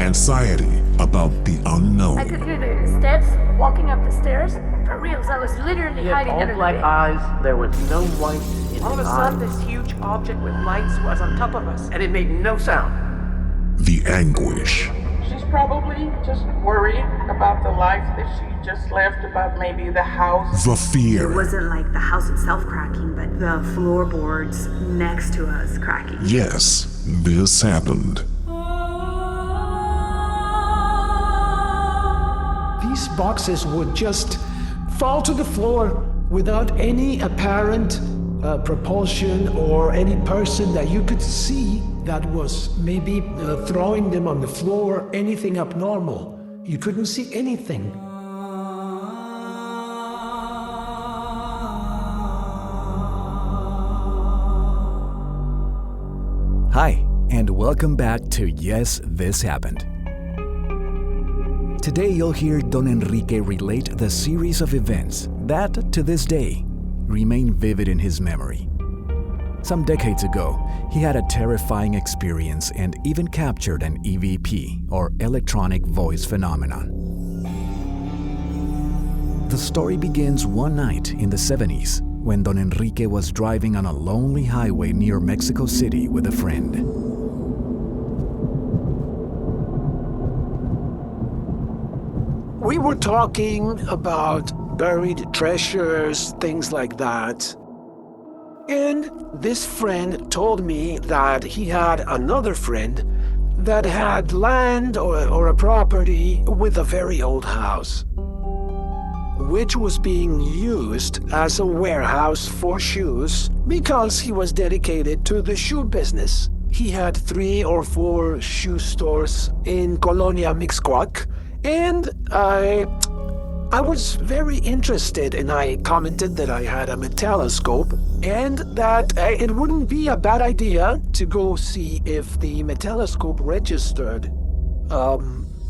anxiety about the unknown. I could hear the steps walking up the stairs. For reals, I was literally He had hiding all under black the bed. eyes. There was no white in All of a his sudden, eyes. this huge object with lights was on top of us, and it made no sound. The anguish. She's probably just worried about the life that she just left, about maybe the house. The It fear. wasn't like the house itself cracking, but the floorboards next to us cracking. Yes, this happened. These boxes would just fall to the floor without any apparent propulsion or any person that you could see that was maybe throwing them on the floor, anything abnormal. You couldn't see anything. Hi, and welcome back to Yes, This Happened. Today you'll hear Don Enrique relate the series of events that, to this day, remain vivid in his memory. Some decades ago, he had a terrifying experience and even captured an EVP, or electronic voice phenomenon. The story begins one night in the 70s when Don Enrique was driving on a lonely highway near Mexico City with a friend. We were talking about buried treasures, things like that. And this friend told me that he had another friend that had land or a property with a very old house, which was being used as a warehouse for shoes because he was dedicated to the shoe business. He had 3 or 4 shoe stores in Colonia Mixcoac, and I was very interested, and I commented that I had a metalloscope and that it wouldn't be a bad idea to go see if the metalloscope registered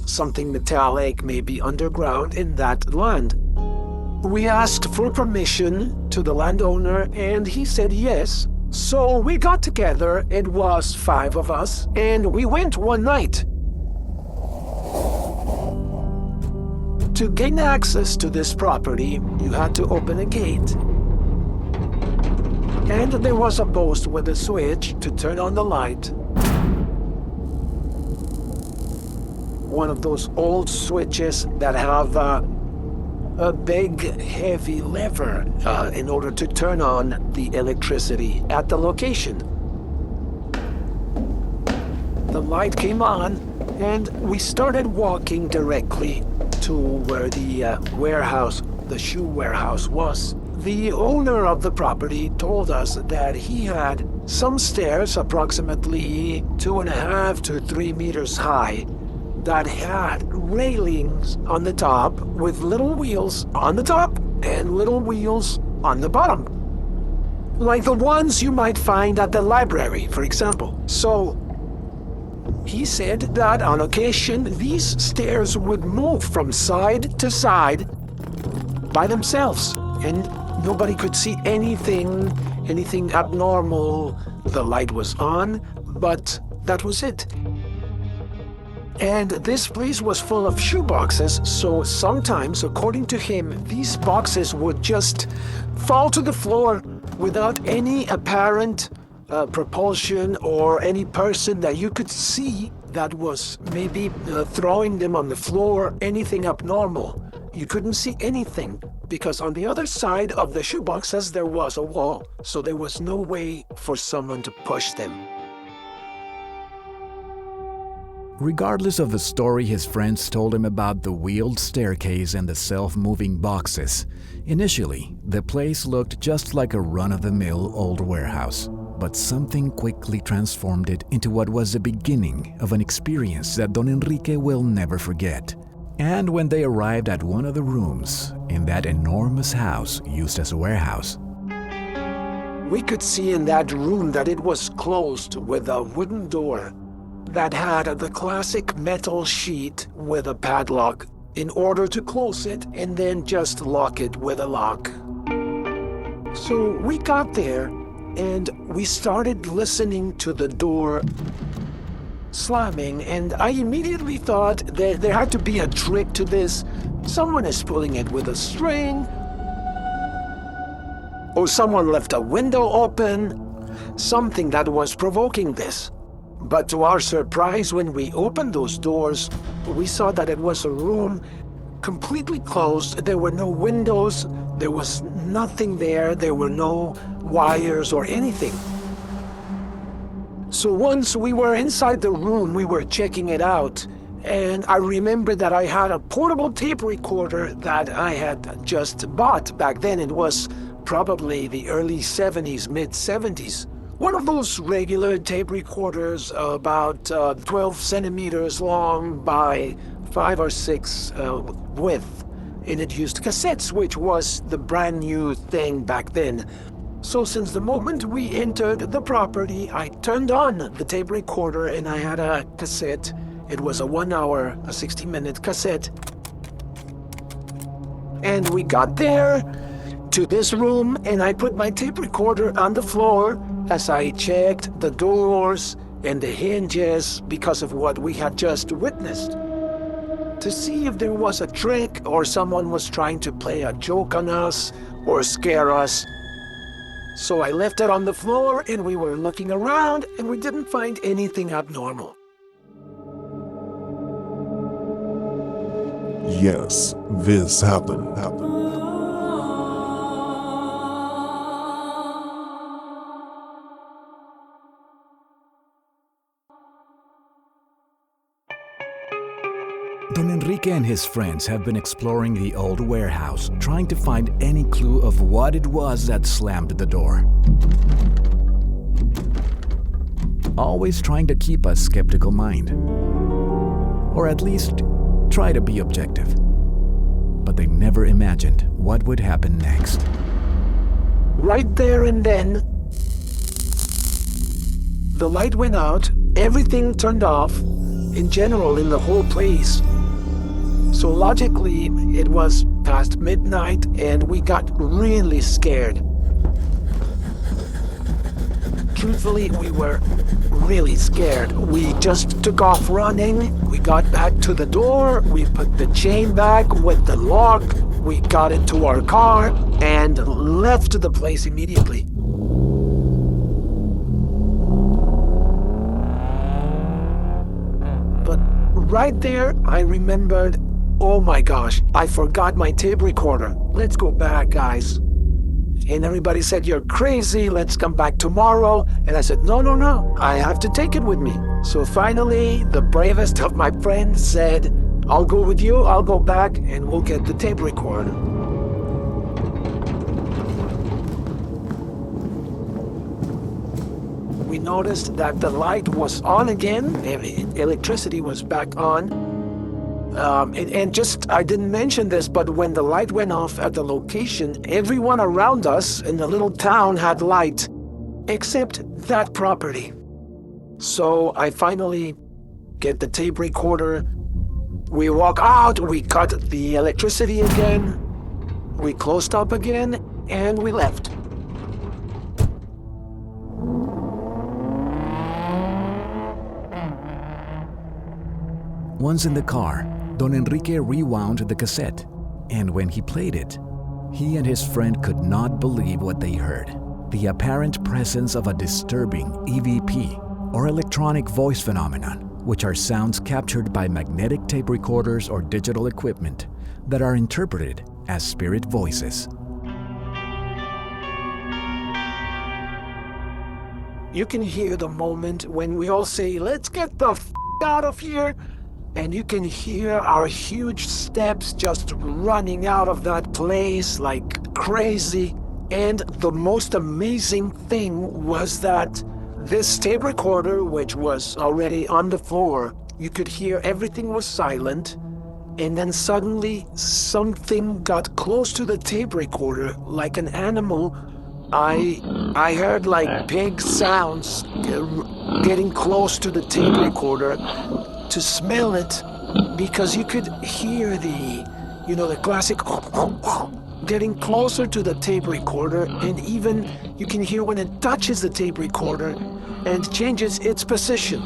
something metallic, maybe underground in that land. We asked for permission to the landowner, and he said yes. So we got together, it was 5 of us, and we went one night. To gain access to this property, you had to open a gate. And there was a post with a switch to turn on the light. One of those old switches that have a big, heavy lever in order to turn on the electricity at the location. The light came on, and we started walking directly to where the shoe warehouse was. The owner of the property told us that he had some stairs approximately 2.5 to 3 meters high that had railings on the top with little wheels on the top and little wheels on the bottom. Like the ones you might find at the library, for example. So he said that on occasion these stairs would move from side to side by themselves, and nobody could see anything abnormal. The light was on, but that was it. And this place was full of shoe boxes, so sometimes, according to him, these boxes would just fall to the floor without any apparent propulsion or any person that you could see that was maybe throwing them on the floor, anything abnormal. You couldn't see anything because on the other side of the shoeboxes there was a wall, so there was no way for someone to push them. Regardless of the story his friends told him about the wheeled staircase and the self-moving boxes, initially, the place looked just like a run-of-the-mill old warehouse. But something quickly transformed it into what was the beginning of an experience that Don Enrique will never forget. And when they arrived at one of the rooms in that enormous house used as a warehouse, we could see in that room that it was closed with a wooden door that had the classic metal sheet with a padlock in order to close it and then just lock it with a lock. So we got there and we started listening to the door slamming, and I immediately thought that there had to be a trick to this. Someone is pulling it with a string, or someone left a window open, something that was provoking this. But to our surprise, when we opened those doors, we saw that it was a room completely closed. There were no windows, there was nothing there, there were no wires or anything. So once we were inside the room, we were checking it out, and I remember that I had a portable tape recorder that I had just bought. Back then it was probably the early 70s, mid 70s. One of those regular tape recorders, about 12 centimeters long by 5 or 6 width. And it used cassettes, which was the brand new thing back then. So since the moment we entered the property, I turned on the tape recorder and I had a cassette. It was a 1 hour, a 60-minute cassette. And we got there to this room and I put my tape recorder on the floor as I checked the doors and the hinges because of what we had just witnessed, to see if there was a trick or someone was trying to play a joke on us or scare us. So I left it on the floor and we were looking around and we didn't find anything abnormal. Yes, this happened. Don Enrique and his friends have been exploring the old warehouse, trying to find any clue of what it was that slammed the door. Always trying to keep a skeptical mind. Or at least, try to be objective. But they never imagined what would happen next. Right there and then, the light went out, everything turned off, in general in the whole place. So logically, it was past midnight and we got really scared. Truthfully, we were really scared. We just took off running. We got back to the door. We put the chain back with the lock. We got into our car and left the place immediately. But right there, I remembered, oh my gosh, I forgot my tape recorder. Let's go back, guys. And everybody said, you're crazy, let's come back tomorrow. And I said, no, I have to take it with me. So finally, the bravest of my friends said, I'll go with you, I'll go back, and we'll get the tape recorder. We noticed that the light was on again, electricity was back on. And just, I didn't mention this, but when the light went off at the location, everyone around us in the little town had light, except that property. So I finally get the tape recorder, we walk out, we cut the electricity again, we closed up again, and we left. Once in the car, Don Enrique rewound the cassette, and when he played it, he and his friend could not believe what they heard. The apparent presence of a disturbing EVP, or electronic voice phenomenon, which are sounds captured by magnetic tape recorders or digital equipment that are interpreted as spirit voices. You can hear the moment when we all say, let's get the f*** out of here. And you can hear our huge steps just running out of that place like crazy. And the most amazing thing was that this tape recorder, which was already on the floor, you could hear everything was silent. And then suddenly something got close to the tape recorder like an animal. I heard like big sounds getting close to the tape recorder to smell it, because you could hear the classic getting closer to the tape recorder, and even you can hear when it touches the tape recorder and changes its position.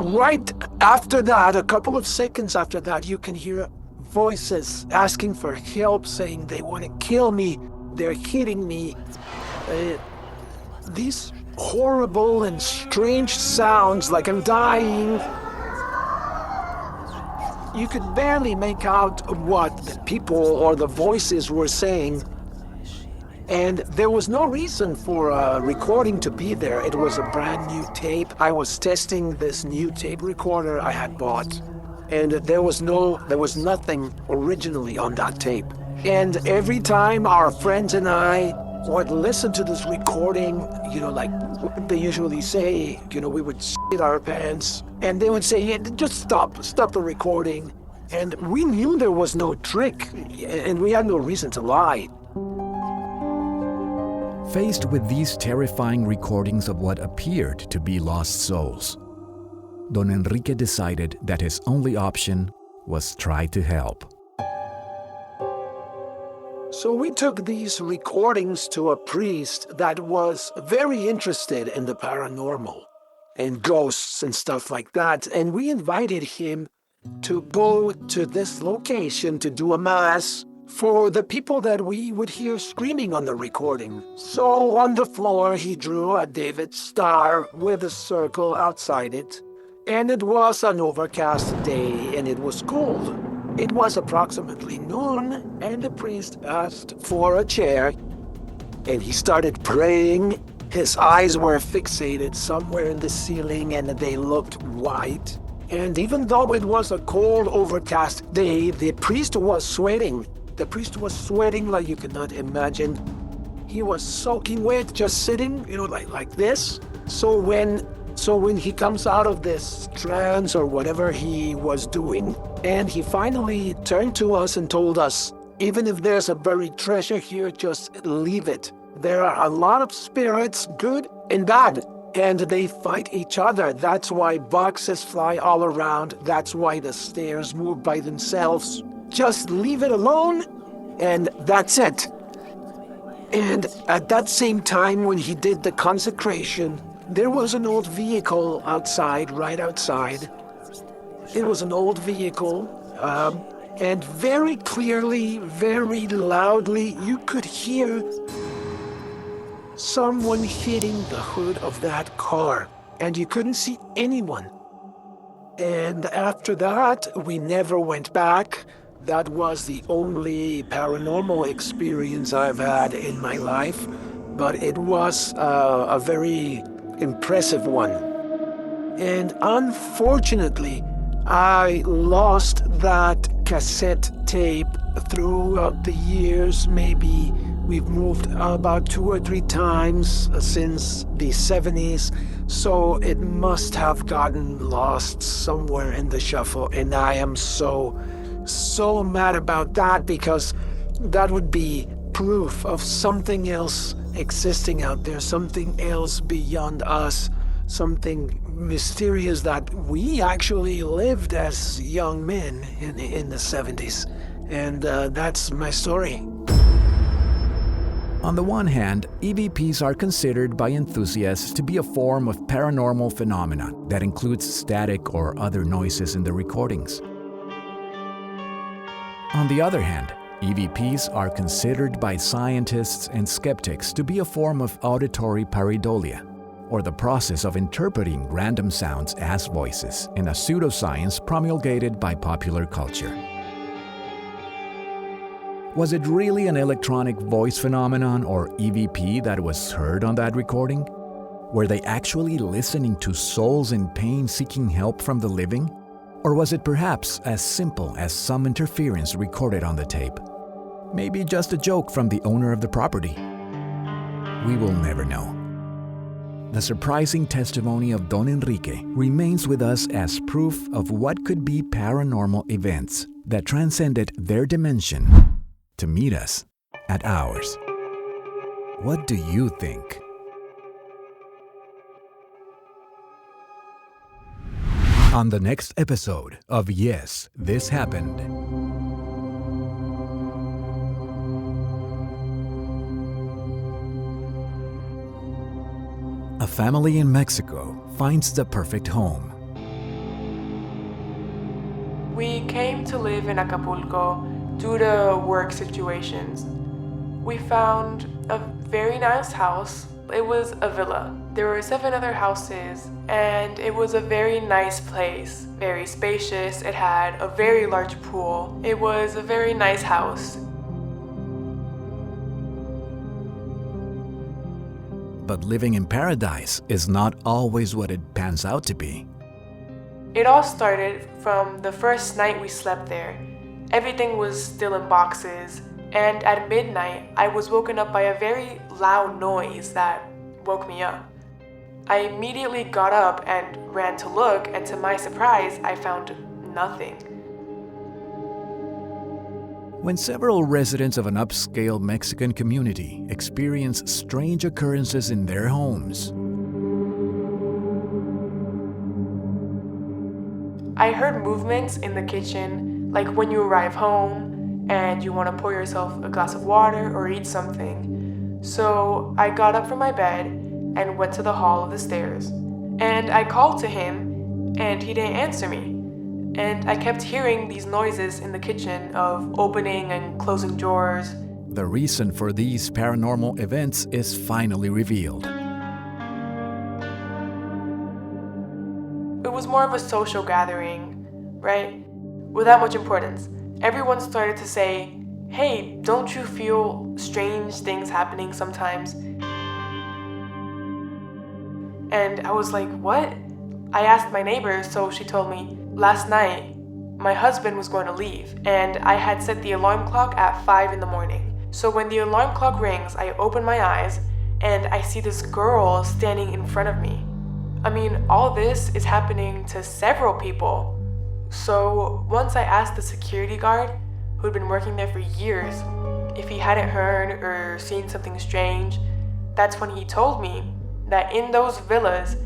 right after that, a couple of seconds after that, you can hear voices asking for help, saying they want to kill me, they're hitting me. These horrible and strange sounds like I'm dying. You could barely make out what the people or the voices were saying. And there was no reason for a recording to be there. It was a brand new tape. I was testing this new tape recorder I had bought. And there was nothing originally on that tape. And every time our friends and I would listen to this recording, like they usually say, we would shit our pants. And they would say, yeah, just stop the recording. And we knew there was no trick, and we had no reason to lie. Faced with these terrifying recordings of what appeared to be lost souls, Don Enrique decided that his only option was try to help. So we took these recordings to a priest that was very interested in the paranormal and ghosts and stuff like that, and we invited him to go to this location to do a mass for the people that we would hear screaming on the recording. So on the floor, he drew a David star with a circle outside it. And it was an overcast day, and it was cold. It was approximately noon, and the priest asked for a chair. And he started praying. His eyes were fixated somewhere in the ceiling, and they looked white. And even though it was a cold, overcast day, the priest was sweating. The priest was sweating like you cannot imagine. He was soaking wet, just sitting, like this. So when he comes out of this trance or whatever he was doing, and he finally turned to us and told us, even if there's a buried treasure here, just leave it. There are a lot of spirits, good and bad, and they fight each other. That's why boxes fly all around. That's why the stairs move by themselves. Just leave it alone, and that's it. And at that same time, when he did the consecration, there was an old vehicle outside, right outside. It was an old vehicle, and very clearly, very loudly, you could hear someone hitting the hood of that car, and you couldn't see anyone. And after that, we never went back. That was the only paranormal experience I've had in my life, but it was a very impressive one. And unfortunately, I lost that cassette tape throughout the years. Maybe we've moved about 2 or 3 times since the 70s, so it must have gotten lost somewhere in the shuffle, and I am so mad about that, because that would be proof of something else existing out there, something else beyond us, something mysterious that we actually lived as young men in the 70s. And that's my story. On the one hand, EVPs are considered by enthusiasts to be a form of paranormal phenomena that includes static or other noises in the recordings. On the other hand, EVPs are considered by scientists and skeptics to be a form of auditory pareidolia, or the process of interpreting random sounds as voices in a pseudoscience promulgated by popular culture. Was it really an electronic voice phenomenon, or EVP, that was heard on that recording? Were they actually listening to souls in pain seeking help from the living? Or was it perhaps as simple as some interference recorded on the tape? Maybe just a joke from the owner of the property? We will never know. The surprising testimony of Don Enrique remains with us as proof of what could be paranormal events that transcended their dimension to meet us at ours. What do you think? On the next episode of Yes, This Happened. A family in Mexico finds the perfect home. We came to live in Acapulco due to work situations. We found a very nice house. It was a villa. There were 7 other houses, and it was a very nice place. Very spacious. It had a very large pool. It was a very nice house. But living in paradise is not always what it pans out to be. It all started from the first night we slept there. Everything was still in boxes, and at midnight, I was woken up by a very loud noise that woke me up. I immediately got up and ran to look, and to my surprise, I found nothing. When several residents of an upscale Mexican community experience strange occurrences in their homes, I heard movements in the kitchen, like when you arrive home and you want to pour yourself a glass of water or eat something. So I got up from my bed and went to the hall of the stairs. And I called to him, and he didn't answer me. And I kept hearing these noises in the kitchen of opening and closing drawers. the reason for these paranormal events is finally revealed. It was more of a social gathering, right? Without much importance. Everyone started to say, hey, don't you feel strange things happening sometimes? And I was like, what? I asked my neighbor, so she told me, last night, my husband was going to leave, and I had set the alarm clock at 5 in the morning. So when the alarm clock rings, I open my eyes, and I see this girl standing in front of me. I mean, all this is happening to several people. So once I asked the security guard, who'd been working there for years, if he hadn't heard or seen something strange, that's when he told me that in those villas,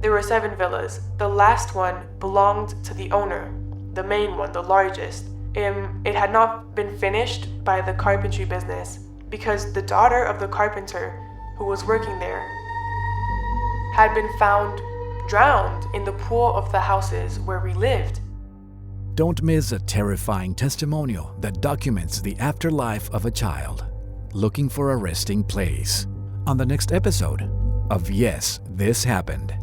there were 7 villas. The last one belonged to the owner, the main one, the largest. It had not been finished by the carpentry business because the daughter of the carpenter who was working there had been found drowned in the pool of the houses where we lived. Don't miss a terrifying testimonial that documents the afterlife of a child looking for a resting place on the next episode of Yes, This Happened.